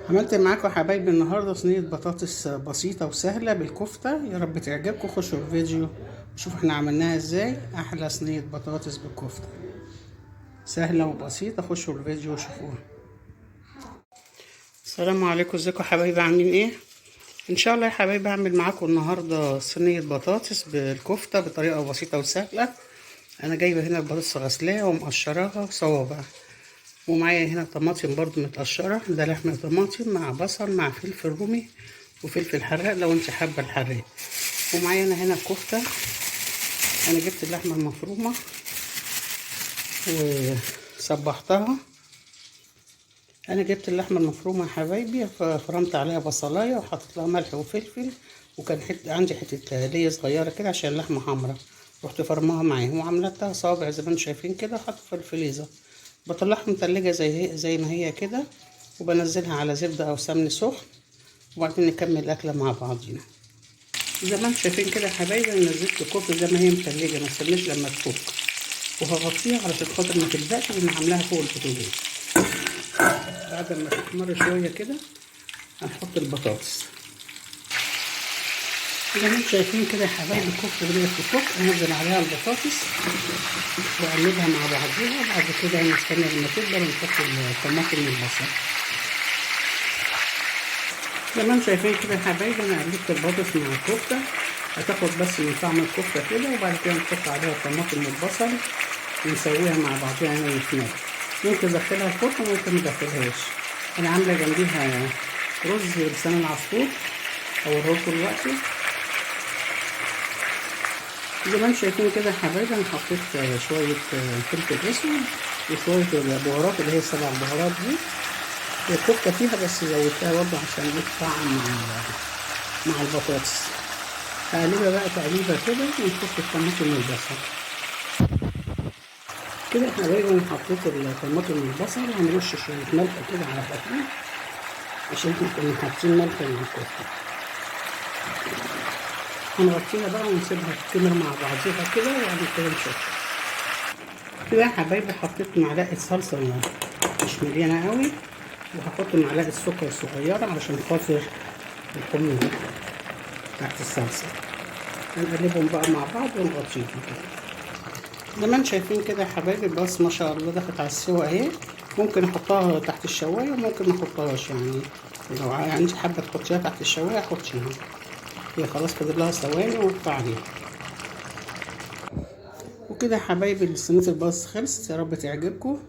عملت معاكم يا حبايبي النهارده صينيه بطاطس بسيطه وسهله بالكفته. يا رب تعجبكم. خشوا الفيديو وشوفوا احنا عملناها ازاي. احلى صينيه بطاطس بالكفته سهله وبسيطه. خشوا الفيديو وشوفوها. السلام عليكم، ازيكم يا حبايبي؟ عاملين ايه؟ ان شاء الله يا حبايبي هعمل معاكم النهارده صينيه بطاطس بالكفته بطريقه بسيطه وسهله. انا جايبه هنا البطاطس غسلاها ومقشراها صوابع، ومعايا هنا طماطم برضو متقشرة. ده لحمة طماطم مع بصل مع فلفل رومي وفلفل حراق لو انت حابة الحراق. ومعايا انا هنا الكفتة. انا جبت اللحمة المفرومة وصبحتها. انا جبت اللحمة المفرومة يا حبايبي، فرمت عليها بصلاية وحطيت لها ملح وفلفل، وكان عندي حتة ليا صغيرة كده عشان اللحمة حمرا، رحت فرماها معاهم وعملتها صوابع زي ما انتم شايفين كده. حطيتها في الفريزر، بطلعها متلجة زي ما هي كده، وبنزلها على زبدة أو سمن سخن، وبعدين نكمل الأكلة مع بعضينا. زي ما انتم شايفين كده يا حبايبي، أنا نزلت الكفتة زي ما هي متلجة، ما استناش لما تفك، وهغطيها علشان خاطر ما تلزقش، لأن عاملاها فوق البوتاجاز. بعد ما تحمر شوية كده هنحط البطاطس. زي ما انتم شايفين كده يا حبايبي، الكفتة بدأت تفك، انزل عليها البطاطس واقلبها مع بعضيها، وبعد كده هنستنى لما تكبر ونحط الطماطم والبصل. زي ما انتم شايفين كده يا حبايبي، انا قلبت البطاطس مع الكفته، هتاخد بس من طعم الكفته كده، وبعد كده نحط عليها الطماطم والبصل ونسويها مع بعضيها هنا ونسمها. ممكن ندخلها الفرن وممكن مندخلهاش. انا عامله جنبيها رز بلسان العصفور هوريهولكوا دلوقتي. زي ما انتم شايفين كده يا حبايبي، انا حطيت شويه فلفل اسود وشويه البهارات اللي هي السبع بهارات دي. الكفتة فيها بس زودتها برضه عشان يطعم مع البطاطس. هقلبها بقى تقليبة كده ونحط الطماطم والبصل كده يا حبايبي. انا حطيت الطماطم والبصل، هنرش شوية ملح كده على خفيف عشان احنا كنا حاطين ملح مع الكفتة. هنغطيها بقى ونسيبها تتمر مع بعضيها كده، وبعد كده نشوف كده يا حبايبي. حطيت معلقة صلصة مش مليانة قوي، وهحط معلقة سكر صغيرة علشان خاطر الحموضة تحت الصلصة. هنقلبهم بقى مع بعض ونغطيهم كده. زي ما انتم شايفين كده يا حبايبي، بس ما شاء الله دخلت على السوا اهي. ممكن احطها تحت الشواية وممكن ما احطهاش، يعني لو انت حابة تحطيها تحت الشواية حطيها. هي خلاص فاضل لها ثواني وارفع عليها. وكده يا حبايبي صينية البطاطس خلصت. يا رب تعجبكم.